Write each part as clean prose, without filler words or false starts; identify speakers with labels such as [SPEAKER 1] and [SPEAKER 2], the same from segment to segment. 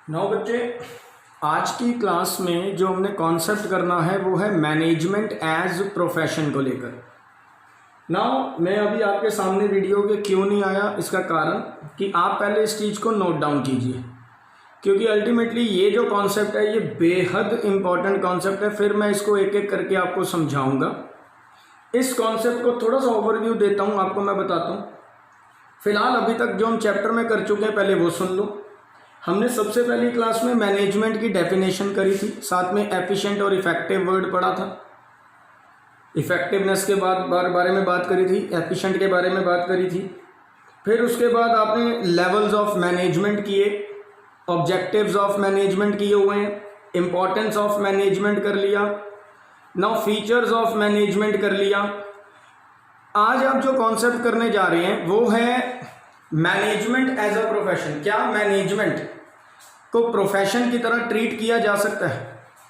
[SPEAKER 1] नौ बच्चे, आज की क्लास में जो हमने कॉन्सेप्ट करना है वो है मैनेजमेंट एज प्रोफेशन को लेकर। नाउ मैं अभी आपके सामने वीडियो के क्यों नहीं आया, इसका कारण कि आप पहले इस चीज़ को नोट डाउन कीजिए, क्योंकि अल्टीमेटली ये जो कॉन्सेप्ट है ये बेहद इम्पॉर्टेंट कॉन्सेप्ट है। फिर मैं इसको एक एक करके आपको समझाऊंगा। इस कॉन्सेप्ट को थोड़ा सा ओवरव्यू देता हूँ, आपको मैं बताता हूँ। फिलहाल अभी तक जो हम चैप्टर में कर चुके हैं पहले वो सुन लो। हमने सबसे पहली क्लास में मैनेजमेंट की डेफिनेशन करी थी, साथ में एफिशिएंट और इफेक्टिव वर्ड पढ़ा था। इफेक्टिवनेस के बारे में बात करी थी, एफिशिएंट के बारे में बात करी थी। फिर उसके बाद आपने लेवल्स ऑफ मैनेजमेंट किए, ऑब्जेक्टिव्स ऑफ मैनेजमेंट किए हुए हैं, इंपॉर्टेंस ऑफ मैनेजमेंट कर लिया, नाउ फीचर्स ऑफ मैनेजमेंट कर लिया। आज आप जो कॉन्सेप्ट करने जा रहे हैं वो है मैनेजमेंट एज अ प्रोफेशन। क्या मैनेजमेंट को प्रोफेशन की तरह ट्रीट किया जा सकता है?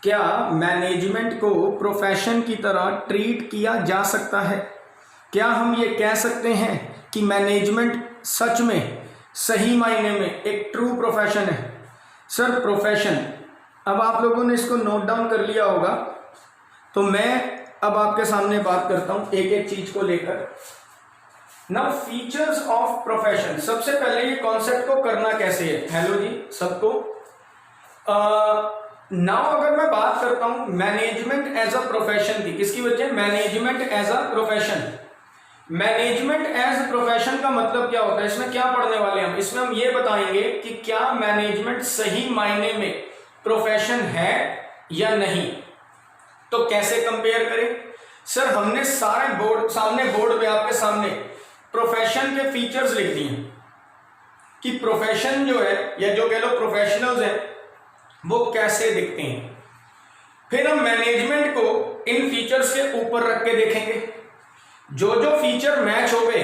[SPEAKER 1] क्या मैनेजमेंट को प्रोफेशन की तरह ट्रीट किया जा सकता है? क्या हम ये कह सकते हैं कि मैनेजमेंट सच में सही मायने में एक ट्रू प्रोफेशन है? सर प्रोफेशन, अब आप लोगों ने इसको नोट डाउन कर लिया होगा, तो मैं अब आपके सामने बात करता हूं एक एक चीज को लेकर। नाउ फीचर्स ऑफ प्रोफेशन, सबसे पहले ये कॉन्सेप्ट को करना कैसे है। हेलो जी सबको। नाउ अगर मैं बात करता हूं मैनेजमेंट एज अ प्रोफेशन की, किसकी वजह? Management as a profession. Management as profession का मतलब क्या होता है? इसमें क्या पढ़ने वाले हैं हम? इसमें हम ये बताएंगे कि क्या मैनेजमेंट सही मायने में प्रोफेशन है या नहीं। तो कैसे कंपेयर करें? सर हमने सारे बोर्ड पे आपके सामने प्रोफेशन के फीचर्स लिख दिए कि प्रोफेशन जो है या जो कह लो प्रोफेशनल्स हैं वो कैसे दिखते हैं। फिर हम मैनेजमेंट को इन फीचर्स के ऊपर रख के देखेंगे। जो जो फीचर मैच हो गए,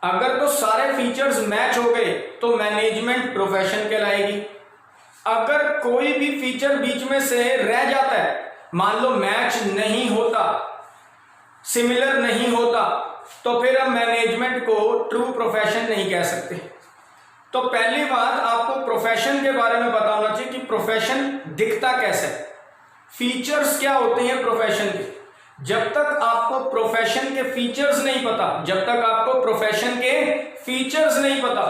[SPEAKER 1] अगर तो सारे फीचर्स मैच हो गए तो मैनेजमेंट प्रोफेशन कहलाएगी। अगर कोई भी फीचर बीच में से रह जाता है, मान लो मैच नहीं होता, सिमिलर नहीं होता, तो फिर हम मैनेजमेंट को ट्रू प्रोफेशन नहीं कह सकते। तो पहली बात आपको प्रोफेशन के बारे में पता होना चाहिए कि प्रोफेशन दिखता कैसे है, फीचर्स क्या होते हैं प्रोफेशन के। जब तक आपको प्रोफेशन के फीचर्स नहीं पता, जब तक आपको प्रोफेशन के फीचर्स नहीं पता,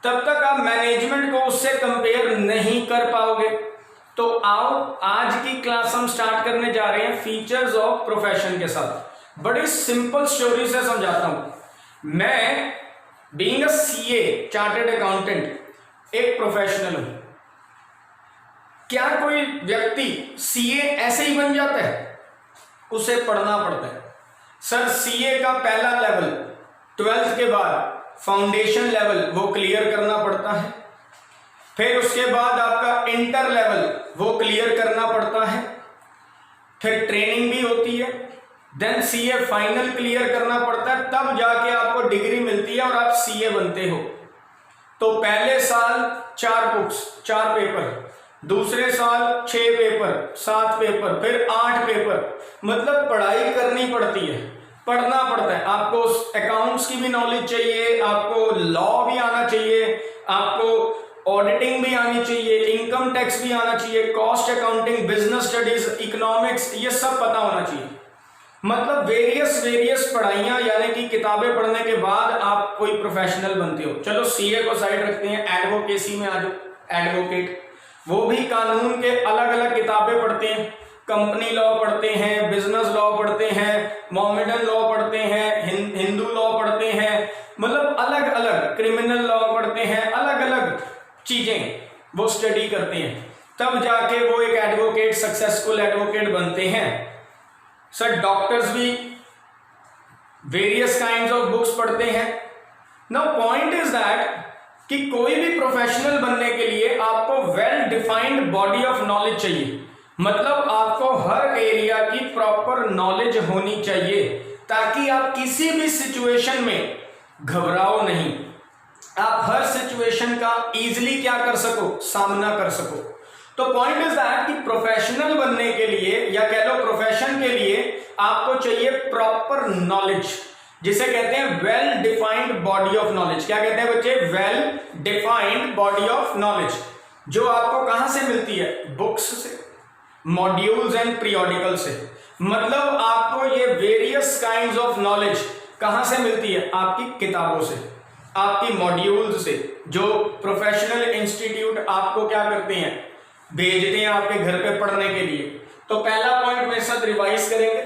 [SPEAKER 1] तब तक आप मैनेजमेंट को उससे कंपेयर नहीं कर पाओगे। तो आओ आज की क्लास हम स्टार्ट करने जा रहे हैं फीचर्स ऑफ प्रोफेशन के साथ। बड़ी सिंपल स्टोरी से समझाता हूं। मैं being a CA chartered accountant एक प्रोफेशनल हूं। क्या कोई व्यक्ति सीए ऐसे ही बन जाता है? उसे पढ़ना पड़ता है। सर सीए का पहला लेवल 12th के बाद फाउंडेशन लेवल वो क्लियर करना पड़ता है। फिर उसके बाद आपका इंटर लेवल वो क्लियर करना पड़ता है। फिर ट्रेनिंग भी होती है, देन सीए फाइनल क्लियर करना पड़ता है, तब जाके आपको डिग्री मिलती है और आप सीए बनते हो। तो पहले साल 4 बुक्स 4 पेपर, दूसरे साल 6 पेपर 7 पेपर, फिर 8 पेपर। मतलब पढ़ाई करनी पड़ती है, पढ़ना पड़ता है। आपको अकाउंट्स की भी नॉलेज चाहिए, आपको लॉ भी आना चाहिए, आपको ऑडिटिंग भी आनी चाहिए, इनकम टैक्स भी आना चाहिए, cost accounting, business studies, economics, ये सब पता होना चाहिए। मतलब वेरियस पढ़ाइयां यानी कि किताबें पढ़ने के बाद आप कोई प्रोफेशनल बनते हो। चलो सीए को साइड रखते हैं, एडवोकेसी में आ जाओ। एडवोकेट वो भी कानून के अलग अलग किताबें पढ़ते हैं, कंपनी लॉ पढ़ते हैं, बिजनेस लॉ पढ़ते हैं, मोमेडन लॉ पढ़ते हैं, हिंदू लॉ पढ़ते हैं, मतलब अलग अलग क्रिमिनल लॉ पढ़ते हैं, अलग अलग चीजें वो स्टडी करते हैं, तब जाके वो एक एडवोकेट, सक्सेसफुल एडवोकेट बनते हैं। सर डॉक्टर्स भी वेरियस काइंड्स ऑफ बुक्स पढ़ते हैं। नाउ पॉइंट इज दैट कि कोई भी प्रोफेशनल बनने के लिए आपको well defined body of knowledge चाहिए। मतलब आपको हर एरिया की प्रॉपर नॉलेज होनी चाहिए, ताकि आप किसी भी सिचुएशन में घबराओ नहीं, आप हर सिचुएशन का इजीली क्या कर सको, सामना कर सको। तो पॉइंट इज दैट कि प्रोफेशनल बनने के लिए या कह लो प्रोफेशन के लिए आपको चाहिए प्रॉपर नॉलेज, जिसे कहते हैं well defined body of knowledge. क्या कहते हैं बच्चे? Well defined body of knowledge. जो आपको कहां से मिलती है? बुक्स से, मॉड्यूल्स एंड पीरियोडिकल से। मतलब आपको ये वेरियस काइंड्स ऑफ नॉलेज कहां से मिलती है? आपकी किताबों से, आपकी मॉड्यूल्स से, जो प्रोफेशनल इंस्टीट्यूट आपको क्या करते हैं, भेजते हैं आपके घर पे पढ़ने के लिए। तो पहला पॉइंट मेरे साथ रिवाइज करेंगे।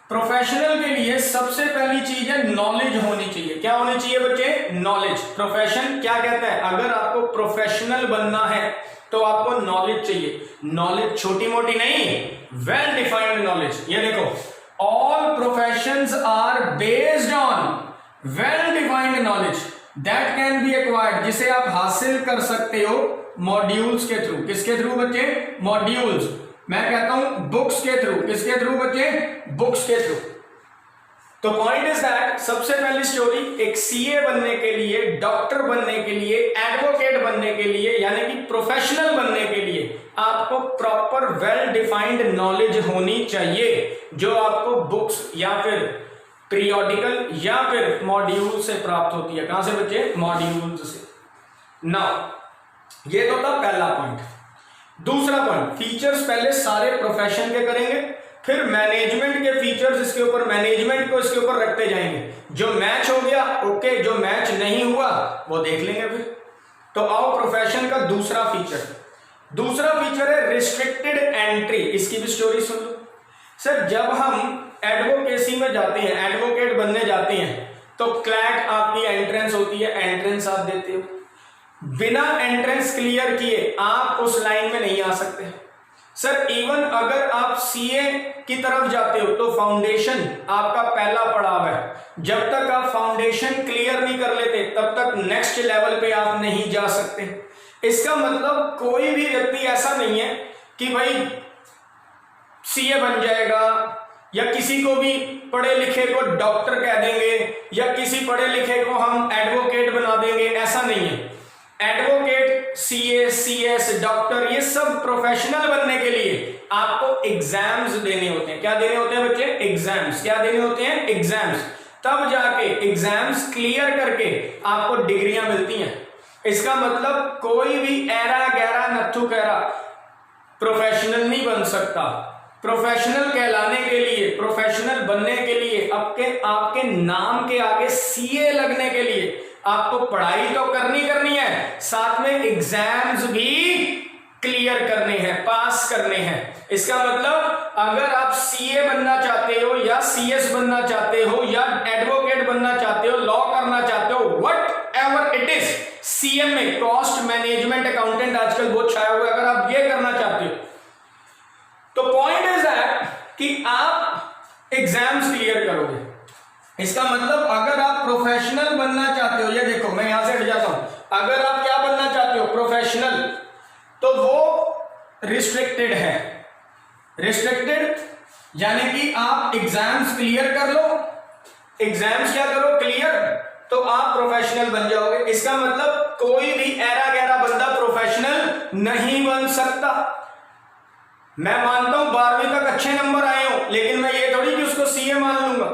[SPEAKER 1] प्रोफेशनल के लिए सबसे पहली चीज है नॉलेज होनी चाहिए। क्या होनी चाहिए बच्चे? नॉलेज। प्रोफेशन क्या कहता है? अगर आपको प्रोफेशनल बनना है तो आपको नॉलेज चाहिए। नॉलेज छोटी मोटी नहीं, वेल डिफाइंड नॉलेज। ये देखो, all professions are based on well defined knowledge that can be acquired, जिसे आप हासिल कर सकते हो मॉड्यूल्स के थ्रू। किसके थ्रू बच्चे? मॉड्यूल्स। मैं कहता हूं बुक्स के थ्रू। किसके थ्रू बच्चे? बुक्स के थ्रू। तो पॉइंट इज दैट, सबसे पहली स्टोरी, एक सीए बनने के लिए, डॉक्टर बनने के लिए, एडवोकेट बनने के लिए, यानी कि प्रोफेशनल बनने के लिए आपको प्रॉपर वेल डिफाइंड नॉलेज होनी चाहिए, जो आपको बुक्स या फिर पीरियोडिकल या फिर मॉड्यूल से प्राप्त होती है। कहां से बच्चे? मॉड्यूल्स से। नाउ ये तो था पहला पॉइंट। दूसरा पॉइंट, फीचर्स पहले सारे प्रोफेशन के करेंगे, फिर मैनेजमेंट के फीचर्स इसके ऊपर, मैनेजमेंट को इसके ऊपर रखते जाएंगे। जो मैच हो गया ओके, जो मैच नहीं हुआ वो देख लेंगे फिर। तो आओ प्रोफेशन का दूसरा फीचर। दूसरा फीचर है रिस्ट्रिक्टेड एंट्री। इसकी भी स्टोरी सुन लो। सर, जब हम एडवोकेसी में जाते हैं, एडवोकेट बनने जाते हैं, तो क्लैट आपकी एंट्रेंस होती है, एंट्रेंस आप देते हो। बिना एंट्रेंस क्लियर किए आप उस लाइन में नहीं आ सकते। सर, इवन अगर आप सीए की तरफ जाते हो तो फाउंडेशन आपका पहला पड़ाव है। जब तक आप फाउंडेशन क्लियर नहीं कर लेते तब तक नेक्स्ट लेवल पे आप नहीं जा सकते। इसका मतलब कोई भी व्यक्ति ऐसा नहीं है कि भाई सीए बन जाएगा, या किसी को भी पढ़े लिखे को डॉक्टर कह देंगे, या किसी पढ़े लिखे को हम एडवोकेट बना देंगे। ऐसा नहीं है। एडवोकेट, सीए, सीएस, डॉक्टर, ये सब प्रोफेशनल बनने के लिए आपको एग्जाम्स देने होते हैं। क्या देने होते हैं बच्चे? एग्जाम्स। क्या देने होते हैं? एग्जाम्स। तब जाके एग्जाम्स क्लियर करके आपको डिग्रियां मिलती हैं। इसका मतलब कोई भी ऐरा गैरा नत्थु गैरा प्रोफेशनल नहीं बन सकता। प्रोफेशनल कहलाने के लिए, प्रोफेशनल बनने के लिए, आपके नाम के आगे सीए लगने के लिए आपको पढ़ाई तो करनी है, साथ में एग्जाम्स भी क्लियर करने हैं, पास करने हैं। इसका मतलब अगर आप सीए बनना चाहते हो, या सीएस बनना चाहते हो, या एडवोकेट बनना चाहते हो, लॉ करना चाहते हो, what ever it is, CM में कॉस्ट मैनेजमेंट अकाउंटेंट आजकल बहुत छाया हुआ है, अगर आप ये करना चाहते हो तो पॉइंट इज दैट कि आप एग्जाम्स क्लियर करोगे। इसका मतलब अगर आप प्रोफेशनल बनना चाहते हो, ये देखो मैं यहां से हट जाता हूं, अगर आप क्या बनना चाहते हो? प्रोफेशनल, तो वो रिस्ट्रिक्टेड है। रिस्ट्रिक्टेड यानी कि आप एग्जाम्स क्लियर कर लो, एग्जाम्स क्या करो? क्लियर, तो आप प्रोफेशनल बन जाओगे। इसका मतलब कोई भी ऐरा गैरा बंदा प्रोफेशनल नहीं बन सकता। मैं मानता हूं 12वीं तक अच्छे नंबर आए हो, लेकिन मैं ये थोड़ी कि उसको सीए मान लूंगा।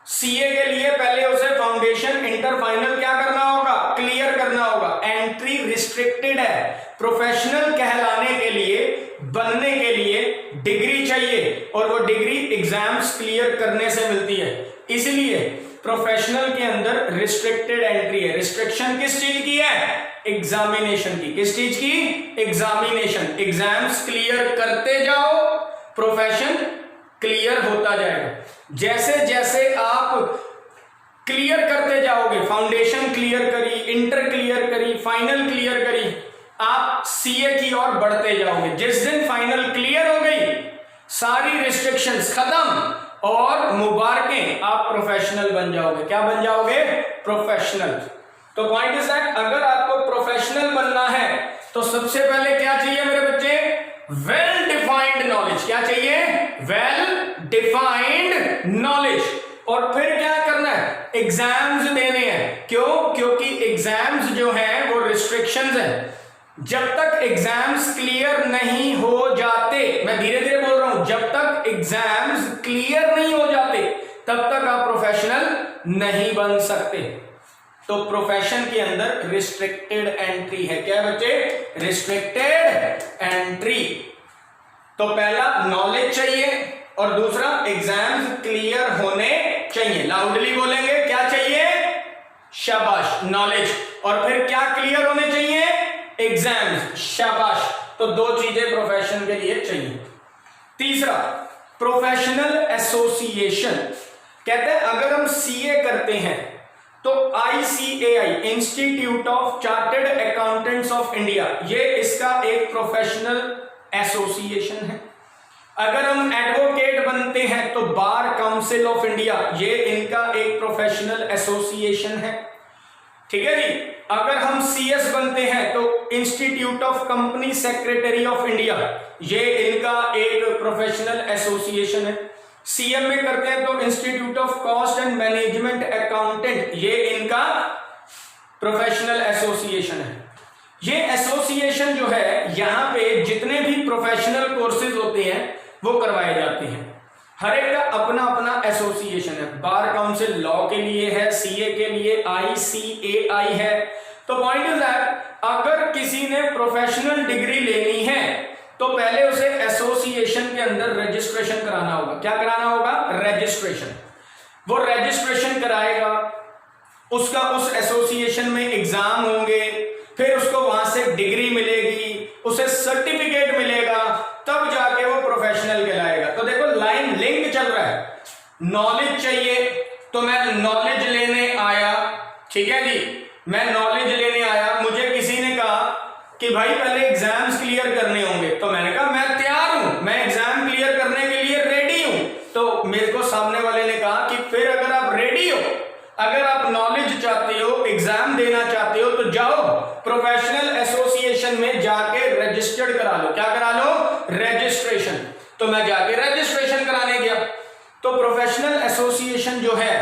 [SPEAKER 1] सीए के लिए पहले उसे फाउंडेशन, इंटर, फाइनल क्या करना होगा? क्लियर करना होगा। एंट्री रिस्ट्रिक्टेड है। प्रोफेशनल कहलाने के लिए, बनने के लिए डिग्री चाहिए, और वो डिग्री एग्जाम्स क्लियर करने से मिलती है। इसलिए प्रोफेशनल के अंदर रिस्ट्रिक्टेड एंट्री है। रिस्ट्रिक्शन किस चीज की है? एग्जामिनेशन की। किस चीज की? एग्जामिनेशन। एग्जाम्स क्लियर करते जाओ, प्रोफेशन क्लियर होता जाएगा। जैसे जैसे आप क्लियर करते जाओगे, फाउंडेशन क्लियर करी, इंटर क्लियर करी, फाइनल क्लियर करी, आप सीए की ओर बढ़ते जाओगे। जिस दिन फाइनल क्लियर हो गई, सारी रिस्ट्रिक्शंस खत्म, और मुबारकें, आप प्रोफेशनल बन जाओगे। क्या बन जाओगे? प्रोफेशनल। तो पॉइंट इज दैट अगर आपको प्रोफेशनल बनना है तो सबसे पहले क्या चाहिए मेरे बच्चे? Well defined knowledge. क्या चाहिए? Well defined knowledge. और फिर क्या करना है? एग्जाम्स देने हैं। क्यों? क्योंकि एग्जाम्स जो है वो रिस्ट्रिक्शंस है। जब तक एग्जाम्स क्लियर नहीं हो जाते, मैं धीरे धीरे बोल रहा हूं, जब तक एग्जाम्स क्लियर नहीं हो जाते तब तक आप प्रोफेशनल नहीं बन सकते। तो प्रोफेशन के अंदर रिस्ट्रिक्टेड एंट्री है। क्या बच्चे? Restricted entry. तो पहला नॉलेज चाहिए और दूसरा एग्जाम्स क्लियर होने चाहिए। लाउडली बोलेंगे, क्या चाहिए? शाबाश, नॉलेज। और फिर क्या क्लियर होने चाहिए? एग्जाम्स, शाबाश। तो दो चीजें प्रोफेशन के लिए चाहिए। तीसरा, प्रोफेशनल एसोसिएशन। कहते हैं अगर हम सीए करते हैं तो ICAI, institute of chartered accountants of India, ये इसका एक प्रोफेशनल एसोसिएशन है। अगर हम एडवोकेट बनते हैं तो बार काउंसिल ऑफ इंडिया, ये इनका एक प्रोफेशनल एसोसिएशन है। ठीक है जी। अगर हम CS बनते हैं तो institute of company secretary of India, ये इनका एक प्रोफेशनल एसोसिएशन है। CMA करते हैं तो institute of cost and management accountant, ये इनका प्रोफेशनल एसोसिएशन है। ये एसोसिएशन जो है, यहां पे जितने भी प्रोफेशनल कोर्सेज होते हैं वो करवाए जाते हैं। हर एक का अपना अपना एसोसिएशन है। बार काउंसिल लॉ के लिए है, CA के लिए ICAI है। तो पॉइंट इज दैट अगर किसी ने प्रोफेशनल डिग्री लेनी है तो पहले उसे एसोसिएशन के अंदर रजिस्ट्रेशन कराना होगा। क्या कराना होगा? रजिस्ट्रेशन। वो रजिस्ट्रेशन कराएगा, उसका उस एसोसिएशन में एग्जाम होंगे, फिर उसको वहां से डिग्री मिलेगी, उसे सर्टिफिकेट मिलेगा, तब जाके वो प्रोफेशनल कहलाएगा। तो देखो लाइन लिंक चल रहा है। नॉलेज चाहिए तो मैं नॉलेज लेने आया, ठीक है जी, मैं नॉलेज लेने आया, मुझे किसी ने कहा कि भाई पहले एग्जाम्स क्लियर करने होंगे, तो मैंने कहा मैं तैयार हूं, मैं एग्जाम क्लियर करने के लिए रेडी हूं। तो मेरे को सामने वाले ने कहा कि फिर अगर आप रेडी हो, अगर आप नॉलेज चाहते हो, एग्जाम देना चाहते हो, तो जाओ प्रोफेशनल एसोसिएशन में जाके रजिस्टर्ड करा लो। क्या करा लो? रजिस्ट्रेशन। तो मैं जाके रजिस्ट्रेशन कराने गया। तो प्रोफेशनल एसोसिएशन जो है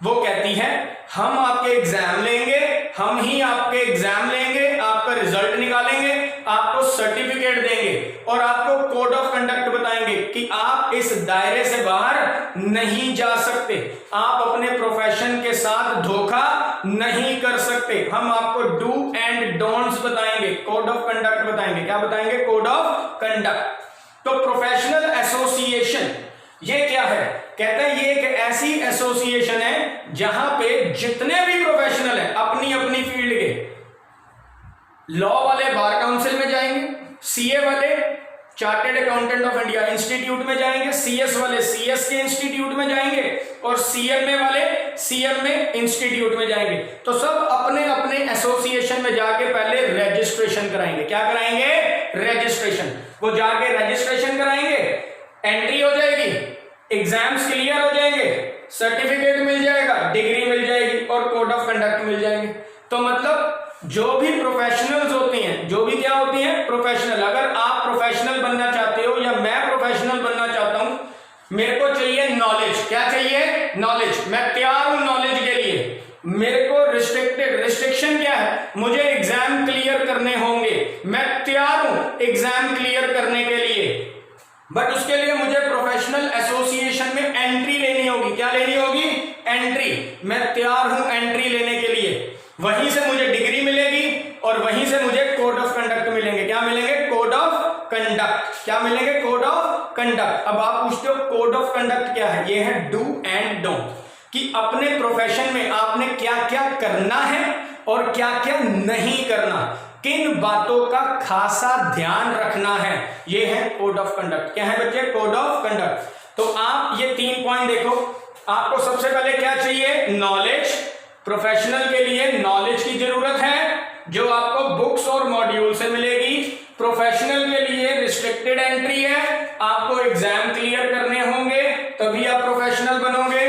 [SPEAKER 1] वो कहती है हम आपके एग्जाम लेंगे, हम ही आपके एग्जाम लेंगे, आपका रिजल्ट निकालेंगे, आपको सर्टिफिकेट देंगे और आपको कोड ऑफ कंडक्ट बताएंगे कि आप इस दायरे से बाहर नहीं जा सकते, आप अपने प्रोफेशन के साथ धोखा नहीं कर सकते। हम आपको डू एंड डोंट्स बताएंगे, कोड ऑफ कंडक्ट बताएंगे। क्या बताएंगे? Code of conduct. तो प्रोफेशनल एसोसिएशन ये क्या है? कहते हैं ये एक ऐसी एसोसिएशन है जहां पे जितने भी प्रोफेशनल हैं अपनी अपनी फील्ड के, लॉ वाले बार काउंसिल में जाएंगे, CA वाले chartered accountant of India institute में जाएंगे, CS वाले CS के इंस्टीट्यूट में जाएंगे और CMA वाले CMA इंस्टीट्यूट में जाएंगे। तो सब अपने अपने एसोसिएशन में जाके पहले रजिस्ट्रेशन कराएंगे। क्या कराएंगे? रजिस्ट्रेशन। वो जाके रजिस्ट्रेशन कराएंगे, एंट्री हो जाएगी, एग्जाम्स क्लियर हो जाएंगे, सर्टिफिकेट मिल जाएगा, डिग्री मिल जाएगी और कोड ऑफ कंडक्ट मिल जाएंगे। तो मतलब जो भी प्रोफेशनल्स होती हैं, जो भी क्या होती हैं? प्रोफेशनल। अगर आप प्रोफेशनल बनना चाहते हो या मैं प्रोफेशनल बनना चाहता हूं, मेरे को चाहिए नॉलेज। क्या चाहिए? नॉलेज। मैं तैयार हूं नॉलेज के लिए। मेरे को रिस्ट्रिक्शन क्या है? मुझे एग्जाम क्लियर करने होंगे, मैं तैयार हूं एग्जाम क्लियर करने के लिए, बट उसके लिए मुझे प्रोफेशनल एसोसिएशन में एंट्री लेनी होगी। क्या लेनी होगी? एंट्री। मैं तैयार हूं एंट्री लेने के लिए। वहीं से मुझे डिग्री मिलेगी और वहीं से मुझे कोड ऑफ कंडक्ट मिलेंगे। क्या मिलेंगे? Code of conduct. क्या मिलेंगे? Code of conduct. अब आप पूछते हो कोड ऑफ कंडक्ट क्या है? ये है डू एंड डोंट, कि अपने प्रोफेशन में आपने क्या क्या करना है और क्या क्या नहीं करना, किन बातों का खासा ध्यान रखना है, ये है कोड ऑफ कंडक्ट। क्या है बच्चे? Code of conduct. तो आप ये 3 पॉइंट देखो। आपको सबसे पहले क्या चाहिए? नॉलेज। प्रोफेशनल के लिए नॉलेज की जरूरत है जो आपको बुक्स और मॉड्यूल से मिलेगी। प्रोफेशनल के लिए रिस्ट्रिक्टेड एंट्री है, आपको एग्जाम क्लियर करने होंगे तभी आप प्रोफेशनल बनोगे।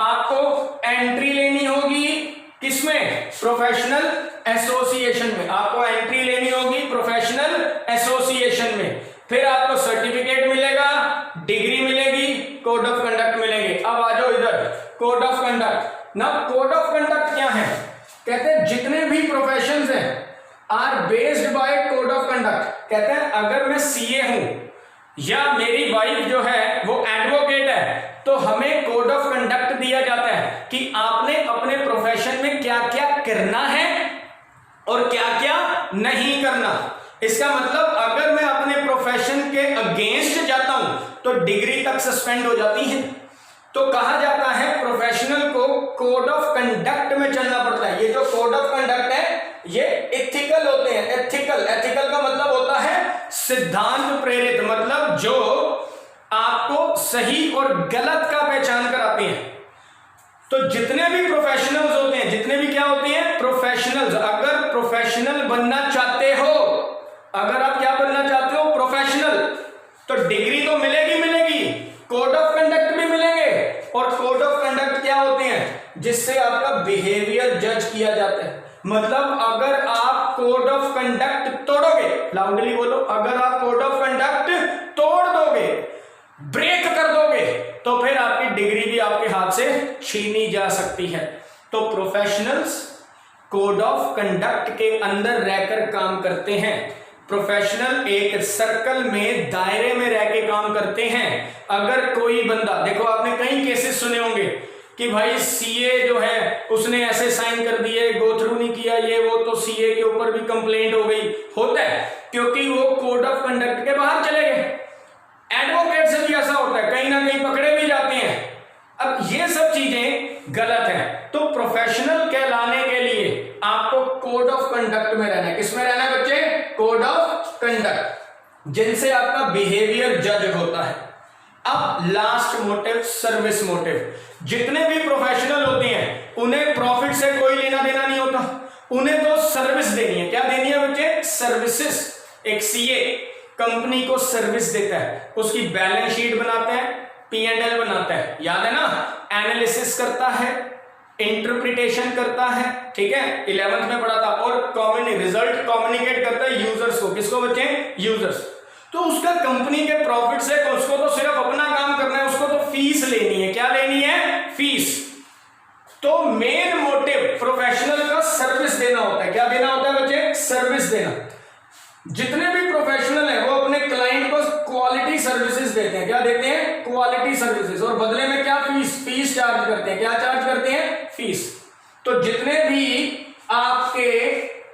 [SPEAKER 1] आपको एंट्री लेनी होगी किसमें? प्रोफेशनल एसोसिएशन में। आपको एंट्री लेनी होगी प्रोफेशनल एसोसिएशन में। फिर आपको सर्टिफिकेट मिलेगा, डिग्री मिलेगी, कोड ऑफ कंडक्ट मिलेंगे। अब आ जाओ इधर, कोड ऑफ कंडक्ट। ना कोड ऑफ कंडक्ट क्या है? कहते हैं जितने भी प्रोफेशंस हैं are based by code of conduct. कहते हैं अगर मैं CA हूं या मेरी वाइफ जो है वो एडवोकेट है, तो हमें कोड ऑफ कंडक्ट दिया जाता है कि आपने अपने प्रोफेशन में क्या क्या करना है और क्या क्या नहीं करना। इसका मतलब अगर मैं अपने प्रोफेशन के अगेंस्ट जाता हूं तो डिग्री तक सस्पेंड हो जाती है। तो कहा जाता है प्रोफेशनल को कोड ऑफ कंडक्ट में चलना पड़ता है। ये जो कोड ऑफ कंडक्ट है ये एथिकल होते हैं। एथिकल का मतलब होता है सिद्धांत प्रेरित, मतलब जो आपको सही और गलत का पहचान कराते हैं। तो जितने भी प्रोफेशनल्स होते हैं, जितने भी क्या होते हैं प्रोफेशनल्स, अगर प्रोफेशनल बनना चाहते हो, अगर आप क्या बनना चाहते हो प्रोफेशनल, तो डिग्री तो मिलेगी, कोड ऑफ कंडक्ट भी मिलेंगे। और कोड ऑफ कंडक्ट क्या होते हैं जिससे आपका बिहेवियर जज किया जाता है। मतलब अगर आप कोड ऑफ कंडक्ट तोड़ोगे, लाउडली बोलो, अगर आप कोड ऑफ कंडक्ट तोड़ दोगे, ब्रेक कर दोगे, तो फिर आपकी डिग्री भी आपके हाथ से छीनी जा सकती है। तो प्रोफेशनल्स कोड ऑफ कंडक्ट के अंदर रहकर काम करते हैं। प्रोफेशनल एक सर्कल में, दायरे में रह के काम करते हैं। अगर कोई बंदा, देखो आपने कई केसेस सुने होंगे कि भाई सीए जो है उसने ऐसे साइन कर दिए, गो थ्रू नहीं किया ये वो, तो सीए के ऊपर भी कंप्लेंट हो गई। होता है क्योंकि वो कोड ऑफ कंडक्ट के बाहर चले गए। एडवोकेट से भी ऐसा होता है, कहीं ना कहीं पकड़े भी जाते हैं। अब ये सब चीजें गलत है। तो प्रोफेशनल कहलाने के लिए आपको कोड ऑफ कंडक्ट में रहना है। किसमें रहना है बच्चे? कोड ऑफ कंडक्ट, जिनसे आपका बिहेवियर जज होता है। अब लास्ट मोटिव, सर्विस मोटिव। जितने भी प्रोफेशनल होते हैं उन्हें प्रॉफिट से कोई लेना देना नहीं होता, उन्हें तो सर्विस देनी है। क्या देनी है बच्चे? सर्विसेज। एक सीए कंपनी को सर्विस देता है, उसकी बैलेंस शीट बनाता है, P&L बनाता है, याद है ना, एनालिसिस करता है, इंटरप्रिटेशन करता है, ठीक है, 11th में पढ़ा था, और रिजल्ट कम्युनिकेट करता है यूजर्स को। किसको बच्चे? यूजर्स। तो उसका कंपनी के प्रॉफिट से उसको तो सिर्फ अपना काम करना है, उसको तो फीस लेनी है। क्या लेनी है? फीस। तो मेन मोटिव प्रोफेशनल का सर्विस देना होता है। क्या देना होता है बच्चे? सर्विस देना। जितने भी प्रोफेशनल हैं वो अपने क्लाइंट को क्वालिटी सर्विसेज देते हैं। क्या देते हैं? Quality services. और बदले में क्या? फीस चार्ज करते हैं। क्या चार्ज करते हैं? फीस। तो जितने भी आपके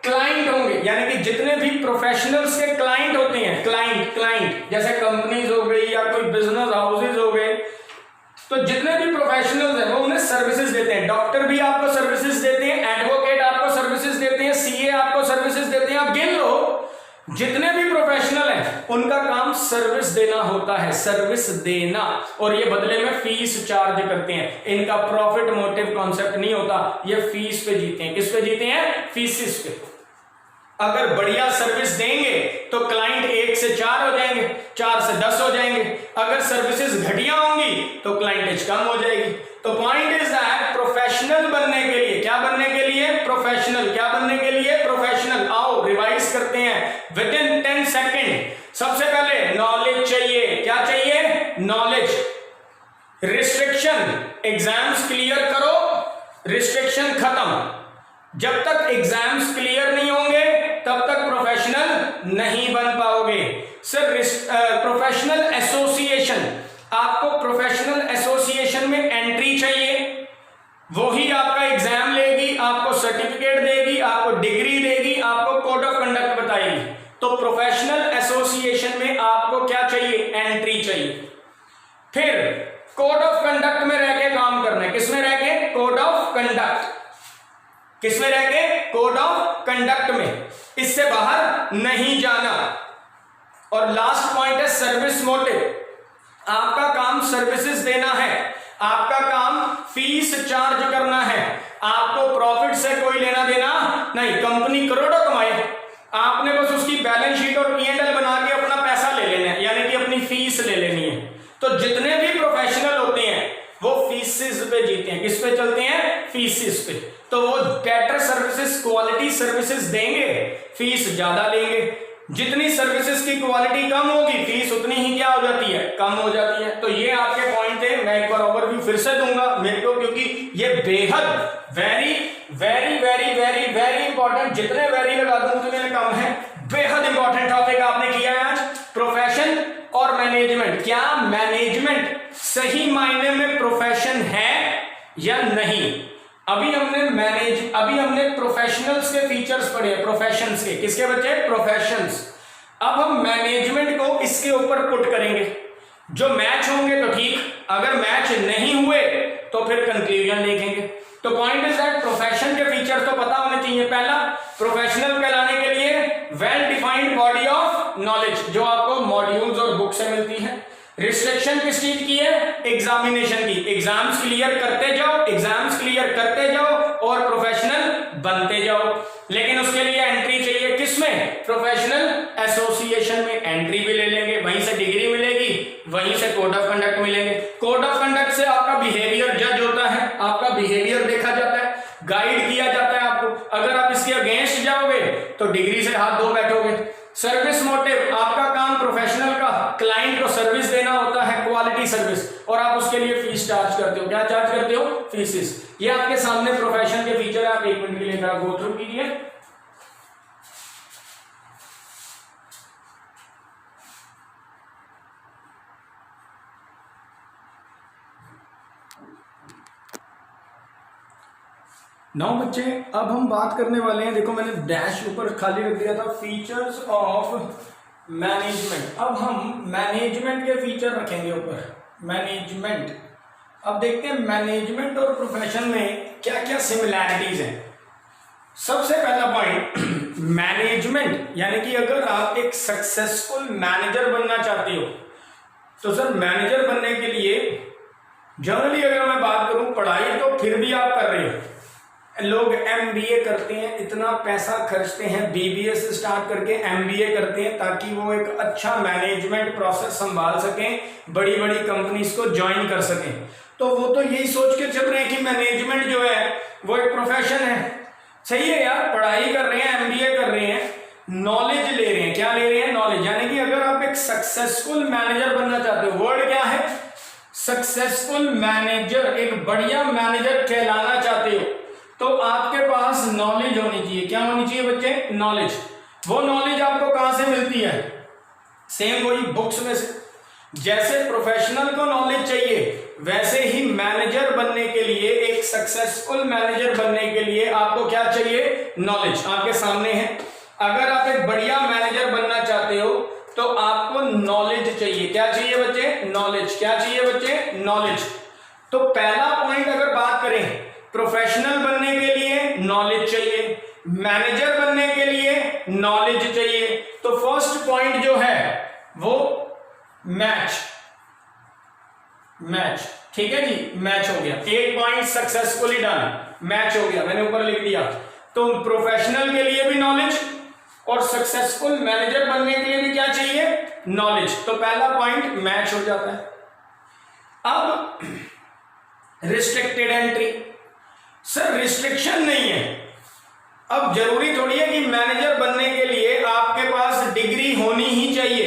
[SPEAKER 1] क्लाइंट होंगे, यानी कि जितने भी प्रोफेशनल्स के क्लाइंट होते हैं, क्लाइंट जैसे कंपनीज हो गई या कोई बिजनेस हाउसेज हो गए, तो जितने भी प्रोफेशनल्स हैं वो उन्हें सर्विसेज देते हैं। डॉक्टर भी आपको सर्विसेज देते हैं, एडवोकेट आपको सर्विसेज देते हैं, सीए आपको सर्विसेज देते हैं। आप गिन लो, जितने भी प्रोफेशनल हैं उनका काम सर्विस देना होता है, सर्विस देना, और ये बदले में फीस चार्ज करते हैं। इनका प्रॉफिट मोटिव कॉन्सेप्ट नहीं होता, ये फीस पे जीते हैं। किस पे जीते हैं? फीसिस पे। अगर बढ़िया सर्विस देंगे तो क्लाइंट 1 से 4 हो जाएंगे, 4 से 10 हो जाएंगे। अगर सर्विसेज घटिया होंगी तो क्लाइंटेज कम हो जाएगी। तो पॉइंट इज दैट प्रोफेशनल बनने के लिए, क्या बनने के लिए? प्रोफेशनल। क्या बनने के लिए? प्रोफेशनल। आओ रिवाइज करते हैं विद इन 10 सेकेंड। सबसे पहले नॉलेज चाहिए। क्या चाहिए? नॉलेज। रिस्ट्रिक्शन, एग्जाम्स क्लियर करो, रिस्ट्रिक्शन खत्म। जब तक एग्जाम्स क्लियर नहीं होंगे तब तक प्रोफेशनल नहीं बन पाओगे। सर प्रोफेशनल एसोसिएशन, आपको प्रोफेशनल एसोसिएशन में एंट्री चाहिए, वही आपका एग्जाम लेगी, आपको सर्टिफिकेट देगी, आपको डिग्री देगी, आपको कोड ऑफ कंडक्ट बताएगी। तो प्रोफेशनल एसोसिएशन में आपको क्या चाहिए? एंट्री चाहिए। फिर कोड ऑफ कंडक्ट में रह के काम करना है। किसमें रह के? Code of conduct. किसमें रह के? कोड ऑफ कंडक्ट में। इससे बाहर नहीं जाना। और लास्ट पॉइंट है सर्विस मोटिव। आपका काम सर्विसेज देना है, आपका काम फीस चार्ज करना है, आपको प्रॉफिट से कोई लेना देना नहीं। कंपनी करोड़ों कमाए, आपने बस उसकी बैलेंस शीट और P&L बना के अपना पैसा ले लेना है, यानी कि अपनी फीस ले लेनी है। तो जितने भी प्रोफेशनल होते हैं वो फीसिस पे जीते हैं। किस पे चलते हैं? फीसिस पे। तो वो बेटर सर्विसेज, क्वालिटी सर्विसेज देंगे, फीस ज्यादा लेंगे। जितनी सर्विसेज की क्वालिटी कम होगी फीस उतनी ही क्या हो जाती है? कम हो जाती है। तो ये आपके पॉइंट थे। मैं एक बार ओवरव्यू फिर से दूंगा मेरे को, क्योंकि ये बेहद very very very very very important, जितने वेरी लगा दूं उतने कम है। बेहद इंपॉर्टेंट टॉपिक आपने किया है आज, प्रोफेशन और मैनेजमेंट। क्या मैनेजमेंट सही मायने में प्रोफेशन है या नहीं? अभी हमने प्रोफेशनल्स के फीचर्स पढ़े, प्रोफेशंस के। किसके बच्चे? प्रोफेशंस। इसके ऊपर पुट करेंगे, जो मैच होंगे तो ठीक, अगर मैच नहीं हुए तो फिर कंक्लूजन लिखेंगे। तो पॉइंट इज दैट प्रोफेशन के फीचर तो पता होने चाहिए। पहला, प्रोफेशनल कहलाने के लिए well defined body of knowledge, जो आपको मॉड्यूल्स और बुक से मिलती है। रिस्ट्रिक्शन किस चीज की है? एग्जामिनेशन की। एग्जाम्स क्लियर करते जाओ, एग्जाम्स क्लियर करते जाओ और प्रोफेशनल बनते जाओ। लेकिन उसके लिए एंट्री चाहिए, किसमें? प्रोफेशनल एसोसिएशन में एंट्री भी ले लेंगे, वहीं से डिग्री मिलेगी, वहीं से कोड ऑफ कंडक्ट मिलेंगे। कोड ऑफ कंडक्ट से आपका बिहेवियर जज होता है, आपका बिहेवियर देखा जाता है, गाइड किया जाता है आपको। अगर आप इसके अगेंस्ट जाओगे तो डिग्री से हाथ धो बैठोगे। सर्विस मोटिव, आपका काम प्रोफेशनल का क्लाइंट को सर्विस देना होता है, क्वालिटी सर्विस, और आप उसके लिए फीस चार्ज करते हो। क्या चार्ज करते हो? फीसिस। ये आपके सामने प्रोफेशन के फीचर है, आप 1 मिनट के लिए गो थ्रू कीजिए। नौ बच्चे, अब हम बात करने वाले हैं, देखो मैंने डैश ऊपर खाली रख दिया था, फीचर्स ऑफ मैनेजमेंट। अब हम मैनेजमेंट के फीचर रखेंगे ऊपर, मैनेजमेंट। अब देखते हैं मैनेजमेंट और प्रोफेशन में क्या क्या सिमिलैरिटीज हैं। सबसे पहला पॉइंट, मैनेजमेंट यानी कि अगर आप एक सक्सेसफुल मैनेजर बनना चाहते हो तो सर मैनेजर बनने के लिए जनरली अगर मैं बात करूं, पढ़ाई तो फिर भी आप कर रहे हो। लोग MBA करते हैं, इतना पैसा खर्चते हैं, BBA से स्टार्ट करके MBA करते हैं ताकि वो एक अच्छा मैनेजमेंट प्रोसेस संभाल सकें, बड़ी बड़ी कंपनीज को ज्वाइन कर सकें। तो वो तो यही सोच के चल रहे हैं कि मैनेजमेंट जो है वो एक प्रोफेशन है। सही है यार, पढ़ाई कर रहे हैं, MBA कर रहे हैं, नॉलेज ले रहे हैं। क्या ले रहे हैं? नॉलेज। यानी कि अगर आप एक सक्सेसफुल मैनेजर बनना चाहते हो, वर्ड क्या है? सक्सेसफुल मैनेजर, एक बढ़िया मैनेजर कहलाना चाहते हो तो आपके पास नॉलेज होनी चाहिए। क्या होनी चाहिए बच्चे? नॉलेज। वो नॉलेज आपको कहां से मिलती है? सेम वही बुक्स में से। जैसे प्रोफेशनल को नॉलेज चाहिए, वैसे ही मैनेजर बनने के लिए, एक सक्सेसफुल मैनेजर बनने के लिए आपको क्या चाहिए? नॉलेज। आपके सामने है, अगर आप एक बढ़िया मैनेजर बनना चाहते हो तो आपको नॉलेज चाहिए। क्या चाहिए बच्चे? नॉलेज। क्या चाहिए बच्चे? नॉलेज। तो पहला पॉइंट अगर बात करें, प्रोफेशनल बनने के लिए नॉलेज चाहिए, मैनेजर बनने के लिए नॉलेज चाहिए। तो फर्स्ट पॉइंट जो है वो मैच। मैच, ठीक है जी, मैच हो गया। एक पॉइंट सक्सेसफुली डन, मैच हो गया, मैंने ऊपर लिख दिया। तो प्रोफेशनल के लिए भी नॉलेज और सक्सेसफुल मैनेजर बनने के लिए भी क्या चाहिए? नॉलेज। तो पहला पॉइंट मैच हो जाता है। अब रिस्ट्रिक्टेड एंट्री, सर रिस्ट्रिक्शन नहीं है। अब जरूरी थोड़ी है कि मैनेजर बनने के लिए आपके पास डिग्री होनी ही चाहिए,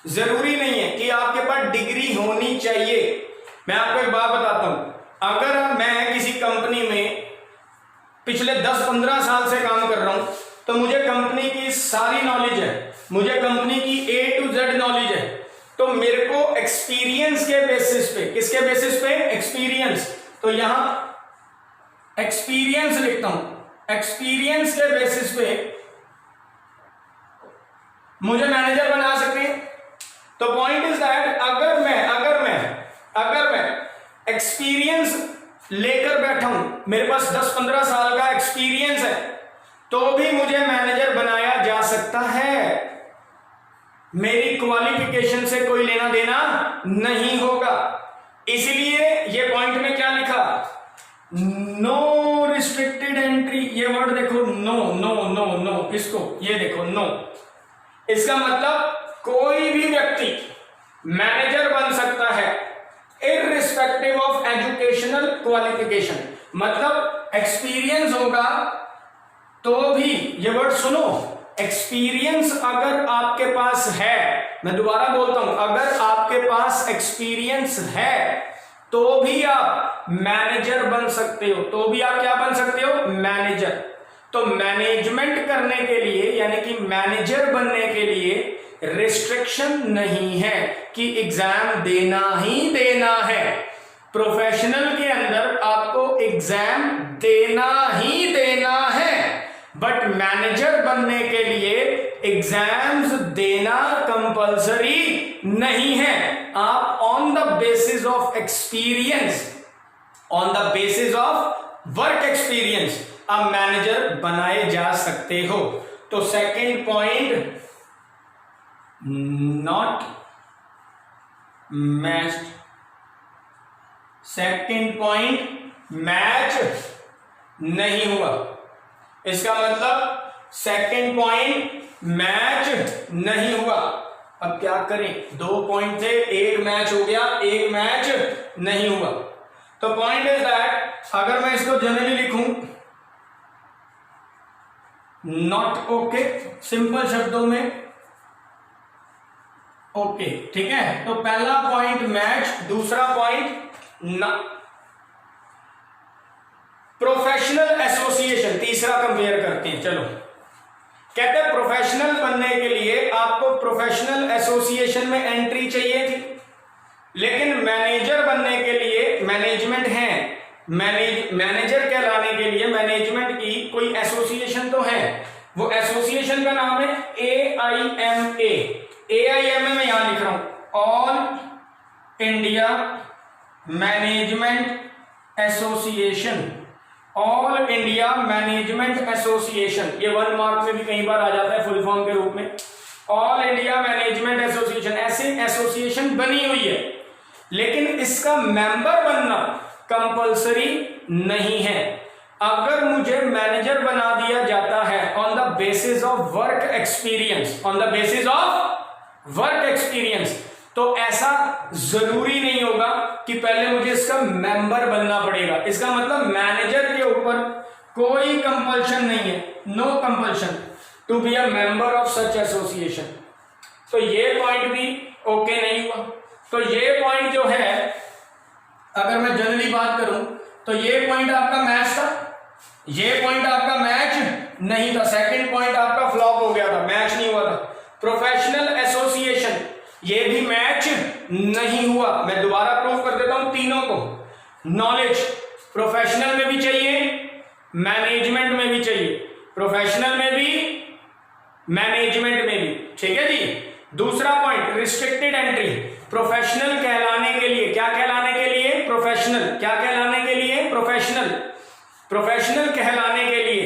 [SPEAKER 1] जरूरी नहीं है कि आपके पास डिग्री होनी चाहिए। मैं आपको एक बात बताता हूं, अगर मैं किसी कंपनी में पिछले 10-15 साल से काम कर रहा हूं तो मुझे कंपनी की सारी नॉलेज है, मुझे कंपनी की A to Z नॉलेज है, तो मेरे को एक्सपीरियंस के बेसिस पे, किसके बेसिस पे? एक्सपीरियंस। तो यहां एक्सपीरियंस लिखता हूं, एक्सपीरियंस के बेसिस पे मुझे मैनेजर बना सकते हैं। तो पॉइंट इज दैट अगर मैं एक्सपीरियंस लेकर बैठा हूं, मेरे पास 10-15 साल का एक्सपीरियंस है, तो भी मुझे मैनेजर बनाया जा सकता है। मेरी क्वालिफिकेशन से कोई लेना देना नहीं होगा। इसलिए ये पॉइंट में क्या लिखा? No restricted entry. ये वर्ड देखो, नो नो नो नो, इसको ये देखो, नो। इसका मतलब कोई भी व्यक्ति मैनेजर बन सकता है इररिस्पेक्टिव ऑफ एजुकेशनल क्वालिफिकेशन। मतलब एक्सपीरियंस होगा तो भी, ये वर्ड सुनो, एक्सपीरियंस अगर आपके पास है, मैं दोबारा बोलता हूं, अगर आपके पास एक्सपीरियंस है तो भी आप मैनेजर बन सकते हो। तो भी आप क्या बन सकते हो? मैनेजर। तो मैनेजमेंट करने के लिए यानी कि मैनेजर बनने के लिए रिस्ट्रिक्शन नहीं है कि एग्जाम देना ही देना है। प्रोफेशनल के अंदर आपको एग्जाम देना ही देना है। बट मैनेजर बनने के लिए एग्जाम्स देना कंपलसरी नहीं है। आप on the basis of experience, on the basis of work experience आप मैनेजर बनाए जा सकते हो। तो second point, not matched, second point match नहीं हुआ। इसका मतलब सेकंड पॉइंट मैच नहीं हुआ। अब क्या करें, 2 पॉइंट थे, एक मैच हो गया, एक मैच नहीं हुआ। तो पॉइंट इज दैट अगर मैं इसको जनरली लिखूं नॉट ओके, सिंपल शब्दों में ओके, ठीक है। तो पहला पॉइंट मैच, दूसरा पॉइंट ना प्रोफेशनल एसोसिएशन, तीसरा कंपेयर करते हैं। चलो, कहते हैं प्रोफेशनल बनने के लिए आपको प्रोफेशनल एसोसिएशन में एंट्री चाहिए थी, लेकिन मैनेजर बनने के लिए मैनेजमेंट है, मैनेजर कहलाने के लिए मैनेजमेंट की कोई एसोसिएशन तो है। वो एसोसिएशन का नाम है AIMA। AIMA में यहां लिख रहा हूं, all India management association, all India management association. ये 1 मार्क में भी कई बार आ जाता है फुल फॉर्म के रूप में। ऑल इंडिया मैनेजमेंट एसोसिएशन, ऐसे एसोसिएशन बनी हुई है, लेकिन इसका मेंबर बनना कंपलसरी नहीं है। अगर मुझे मैनेजर बना दिया जाता है on the basis of work experience, on the basis of work experience, तो ऐसा जरूरी नहीं होगा कि पहले मुझे इसका मेंबर बनना पड़ेगा। इसका मतलब मैनेजर के ऊपर कोई कंपल्शन नहीं है, no compulsion to be a member of such association. तो ये पॉइंट भी ओके नहीं हुआ। तो ये पॉइंट जो है, अगर मैं जनरली बात करूं तो ये पॉइंट आपका मैच था, ये पॉइंट आपका मैच नहीं था, सेकंड पॉइंट आपका फ्लॉप हो गया था, मैच नहीं हुआ था। प्रोफेशनल एसोसिएशन, ये भी मैच नहीं हुआ। मैं दोबारा प्रूव कर देता हूं तीनों को। नॉलेज प्रोफेशनल में भी चाहिए, मैनेजमेंट में भी चाहिए, प्रोफेशनल में भी, मैनेजमेंट में भी, ठीक है जी। दूसरा पॉइंट रिस्ट्रिक्टेड एंट्री, प्रोफेशनल कहलाने के लिए, क्या कहलाने के लिए, प्रोफेशनल, क्या कहलाने के लिए, प्रोफेशनल, प्रोफेशनल कहलाने के लिए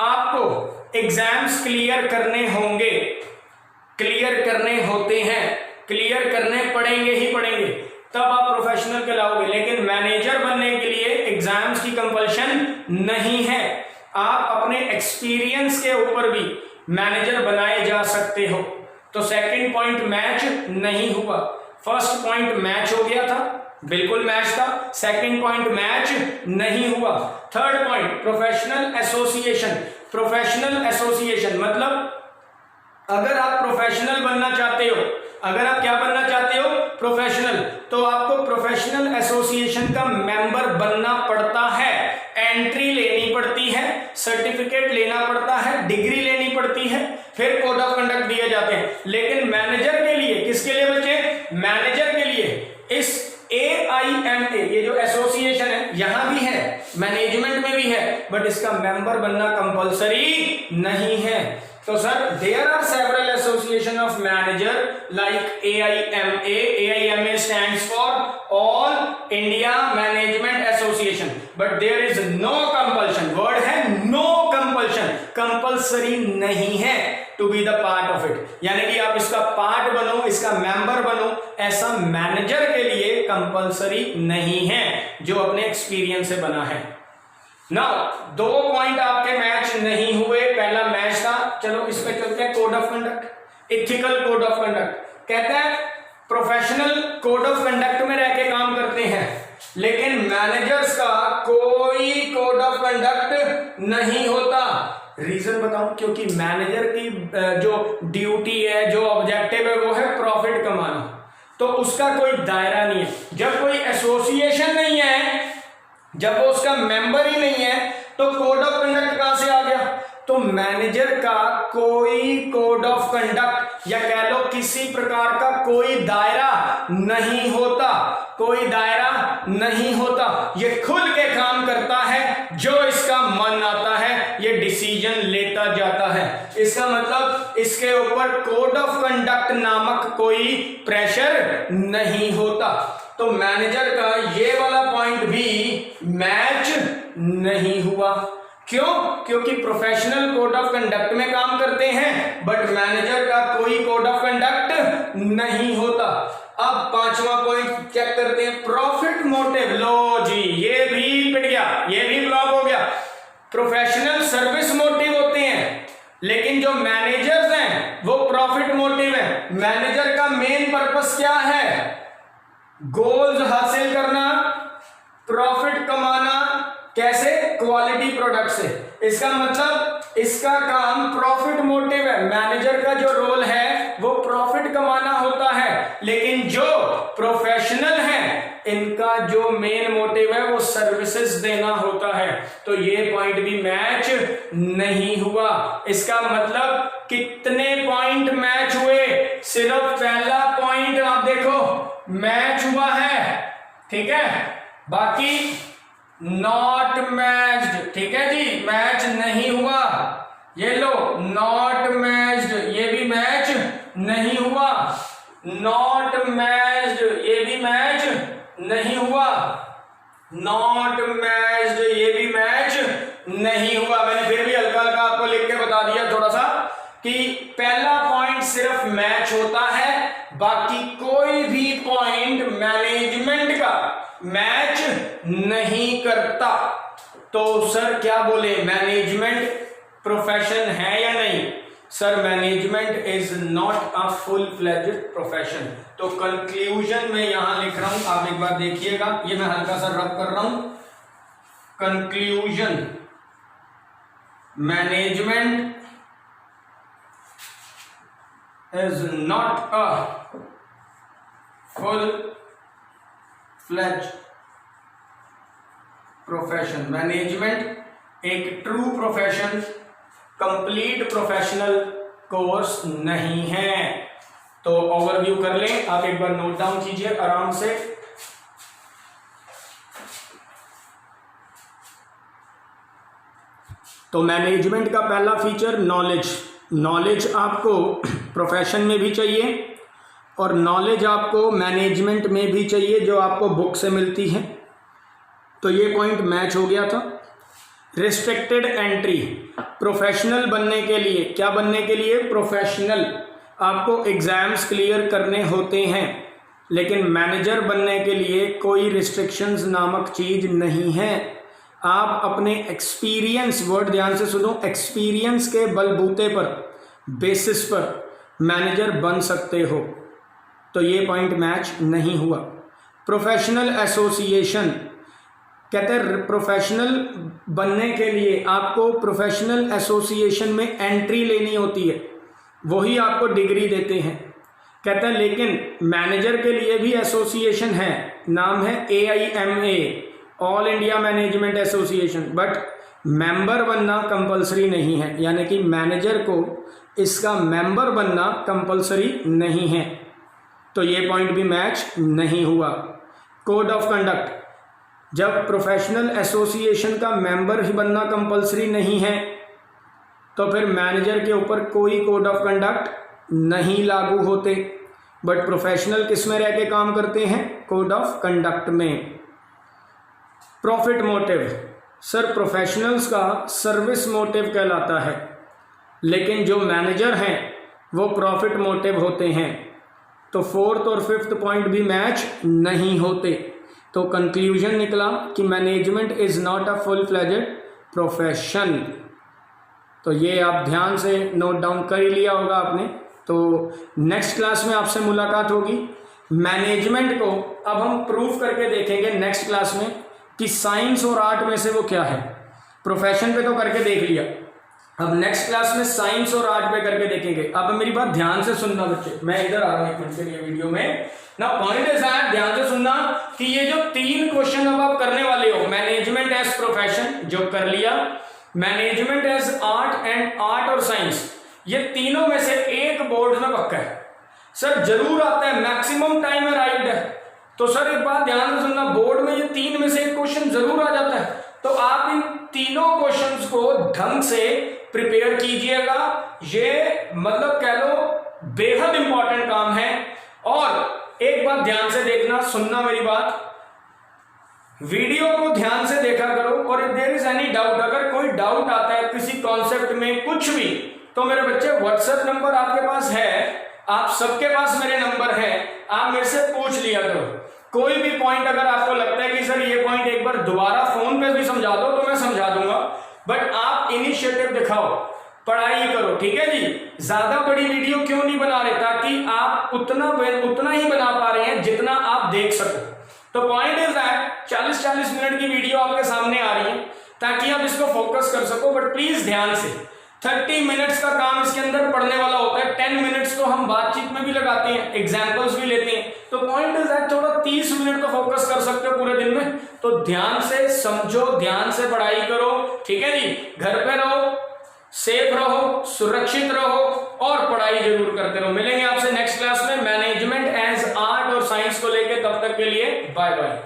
[SPEAKER 1] आपको एग्जाम्स क्लियर करने होंगे, क्लियर करने होते हैं, क्लियर करने पड़ेंगे ही पड़ेंगे, तब आप प्रोफेशनल कहलाओगे। लेकिन मैनेजर बनने के लिए एग्जाम्स की कंपल्शन नहीं है। आप अपने एक्सपीरियंस के ऊपर भी मैनेजर बनाए जा सकते हो। तो सेकंड पॉइंट मैच नहीं हुआ। फर्स्ट पॉइंट मैच हो गया था, बिल्कुल मैच था। सेकंड पॉइंट मैच नहीं हुआ। Third point professional association, professional association मतलब अगर आप प्रोफेशनल बनना चाहते हो, अगर आप क्या बनना चाहते हो, प्रोफेशनल, तो आपको प्रोफेशनल एसोसिएशन का मेंबर बनना पड़ता है, एंट्री लेनी पड़ती है, सर्टिफिकेट लेना पड़ता है, डिग्री लेनी पड़ती है, फिर कोड ऑफ कंडक्ट दिए जाते हैं। लेकिन मैनेजर के लिए, किसके लिए बच्चे, मैनेजर के लिए इस AIMA, ये जो एसोसिएशन है, यहां भी है, मैनेजमेंट में भी है, बट इसका मेंबर बनना कंपलसरी नहीं है। तो sir there are several association of manager like AIMA. AIMA stands for All India Management Association, but there is no compulsion. Word है no compulsion, compulsory नहीं है to be the part of it. यानी कि आप इसका part बनो, इसका member बनो, ऐसा मैनेजर के लिए कंपलसरी नहीं है जो अपने एक्सपीरियंस से बना है। ना 2 पॉइंट आपके मैच नहीं हुए, पहला मैच था। चलो इस पे चलते हैं, code of conduct, ethical code of conduct. कहते हैं प्रोफेशनल कोड ऑफ कंडक्ट में रह के काम करते हैं, लेकिन मैनेजर्स का कोई कोड ऑफ कंडक्ट नहीं होता। रीजन बताऊं, क्योंकि मैनेजर की जो ड्यूटी है, जो ऑब्जेक्टिव है, वो है प्रॉफिट कमाना, तो उसका कोई दायरा नहीं है। जब कोई एसोसिएशन नहीं है, जब वो उसका मेंबर ही नहीं है, तो कोड ऑफ कंडक्ट कहां से आ गया? तो मैनेजर का कोई कोड ऑफ कंडक्ट या कह लो किसी प्रकार का कोई दायरा नहीं होता, कोई दायरा नहीं होता। ये खुल के काम करता है, जो इसका मन आता है ये डिसीजन लेता जाता है। इसका मतलब इसके ऊपर कोड ऑफ कंडक्ट नामक कोई प्रेशर नहीं होता। तो मैनेजर का ये वाला पॉइंट भी मैच नहीं हुआ। क्यों? क्योंकि प्रोफेशनल कोड ऑफ कंडक्ट में काम करते हैं बट मैनेजर का कोई कोड ऑफ कंडक्ट नहीं होता। अब पांचवा पॉइंट चेक करते हैं, प्रॉफिट मोटिव। लो जी, ये भी पिट गया, ये भी ब्लॉक हो गया। प्रोफेशनल सर्विस मोटिव होते हैं लेकिन जो मैनेजर्स हैं वो प्रॉफिट मोटिव है। मैनेजर का मेन पर्पस क्या है? गोल्स हासिल करना, प्रॉफिट कमाना। कैसे? क्वालिटी प्रोडक्ट से। इसका मतलब इसका काम प्रॉफिट मोटिव है। मैनेजर का जो रोल है वो प्रॉफिट कमाना होता है, लेकिन जो प्रोफेशनल है इनका जो मेन मोटिव है वो सर्विसेज देना होता है। तो ये पॉइंट भी मैच नहीं हुआ। इसका मतलब कितने पॉइंट मैच हुए? सिर्फ पहला पॉइंट आप देखो मैच हुआ है, ठीक है, बाकी नॉट मैच्ड। ठीक है जी, मैच नहीं हुआ। ये लो, नॉट मैच्ड, ये भी मैच नहीं हुआ। नॉट मैच्ड, ये भी मैच नहीं हुआ। नॉट मैच्ड, ये भी मैच नहीं हुआ। मैंने फिर भी हल्का हल्का आपको लिख के बता दिया थोड़ा सा कि पहला पॉइंट सिर्फ मैच होता है, बाकी कोई भी पॉइंट मैनेजमेंट का मैच नहीं करता। तो सर क्या बोले, मैनेजमेंट प्रोफेशन है या नहीं? Sir management is not a full fledged profession. तो कंक्लूजन में यहां लिख रहा हूं, आप एक बार देखिएगा, ये मैं हल्का सा रब कर रहा हूं। Conclusion, management is not a full fledged profession. Management एक true profession, complete professional course नहीं है। तो ओवरव्यू कर लें, आप एक बार नोट डाउन कीजिए आराम से। तो मैनेजमेंट का पहला फीचर नॉलेज। नॉलेज आपको प्रोफेशन में भी चाहिए और नॉलेज आपको मैनेजमेंट में भी चाहिए जो आपको बुक से मिलती है। तो ये पॉइंट मैच हो गया था। रिस्ट्रिक्टेड एंट्री, प्रोफेशनल बनने के लिए, क्या बनने के लिए? प्रोफेशनल। आपको एग्जाम्स क्लियर करने होते हैं, लेकिन मैनेजर बनने के लिए कोई रिस्ट्रिक्शंस नामक चीज नहीं है। आप अपने एक्सपीरियंस, वर्ड ध्यान से सुनो, एक्सपीरियंस के बलबूते पर, बेसिस पर मैनेजर बन सकते हो। तो ये पॉइंट मैच नहीं हुआ। प्रोफेशनल एसोसिएशन, कहते हैं प्रोफेशनल बनने के लिए आपको प्रोफेशनल एसोसिएशन में एंट्री लेनी होती है, वही आपको डिग्री देते हैं। कहते हैं लेकिन मैनेजर के लिए भी एसोसिएशन है, नाम है AIMA, all India management association, but member बनना कंपलसरी नहीं है, यानी कि मैनेजर को इसका मेंबर बनना कंपलसरी नहीं है। तो ये पॉइंट भी मैच नहीं हुआ। कोड ऑफ कंडक्ट, जब प्रोफेशनल एसोसिएशन का मेंबर ही बनना कंपलसरी नहीं है तो फिर मैनेजर के ऊपर कोई कोड ऑफ कंडक्ट नहीं लागू होते, बट प्रोफेशनल किस में रह के काम करते हैं? कोड ऑफ कंडक्ट में। प्रॉफिट मोटिव, सर प्रोफेशनल्स का सर्विस मोटिव कहलाता है, लेकिन जो मैनेजर हैं वो प्रॉफिट मोटिव होते हैं। तो फोर्थ और फिफ्थ पॉइंट भी मैच नहीं होते। तो कंक्लूजन निकला कि management is not a full fledged profession. तो ये आप ध्यान से नोट डाउन कर ही लिया होगा आपने। तो नेक्स्ट क्लास में आपसे मुलाकात होगी। मैनेजमेंट को अब हम प्रूफ करके देखेंगे नेक्स्ट क्लास में कि साइंस और आर्ट में से वो क्या है। प्रोफेशन पे तो करके देख लिया, अब नेक्स्ट क्लास में साइंस और आर्ट पे करके देखेंगे। अब मेरी बात ध्यान से सुनना बच्चे, मैं इधर आ रहा हूँ एक मिनट के लिए वीडियो में ना। पॉइंट ऐसा है, ध्यान से सुनना कि ये जो 3 क्वेश्चन अब आप करने वाले हो, मैनेजमेंट एज प्रोफेशन जो कर लिया, management as art and art और साइंस, ये तीनों में से एक बोर्ड में पक्का है। सर जरूर आता है, मैक्सिमम टाइम अराइव्ड है। तो सर एक बात ध्यान से सुनना, बोर्ड में ये 3 में से एक क्वेश्चन जरूर आ जाता है। तो आप इन तीनों क्वेश्चंस को ढंग से प्रिपेयर कीजिएगा। ये मतलब कह लो बेहद इंपॉर्टेंट काम है। और एक बात ध्यान से देखना, सुनना मेरी बात, वीडियो को ध्यान से देखा करो। और if there is any doubt, अगर कोई डाउट आता है किसी कॉन्सेप्ट में कुछ भी, तो मेरे बच्चे व्हाट्सएप नंबर आपके पास है, आप सबके पास मेरे नंबर है, आप मेरे से पूछ लिया करो। कोई भी पॉइंट अगर आपको लगता है कि सर ये पॉइंट एक बार दोबारा फोन पे भी समझा दो, तो मैं समझा दूंगा, बट आप इनिशिएटिव दिखाओ, पढ़ाई करो, ठीक है जी। ज्यादा बड़ी वीडियो क्यों नहीं बना रहे, ताकि आप उतना ही बना पा रहे हैं जितना आप देख सको। तो पॉइंट इज दैट 40-40 मिनट की वीडियो आपके सामने आ रही है ताकि आप इसको फोकस कर सको। बट प्लीज ध्यान से, 30 मिनट्स का काम इसके अंदर पढ़ने वाला होता है, 10 मिनट्स तो हम बातचीत में भी लगाते हैं, एग्जाम्पल्स भी लेते हैं। तो पॉइंट इज दैट थोड़ा 30 मिनट तो फोकस कर सकते हो पूरे दिन में। तो ध्यान से समझो, ध्यान से पढ़ाई करो, ठीक है जी। घर पे रहो, सेफ रहो, सुरक्षित रहो और पढ़ाई जरूर करते रहो। मिलेंगे आपसे नेक्स्ट क्लास में मैनेजमेंट एज आर्ट और साइंस को लेकर। तब तक के लिए बाय बाय।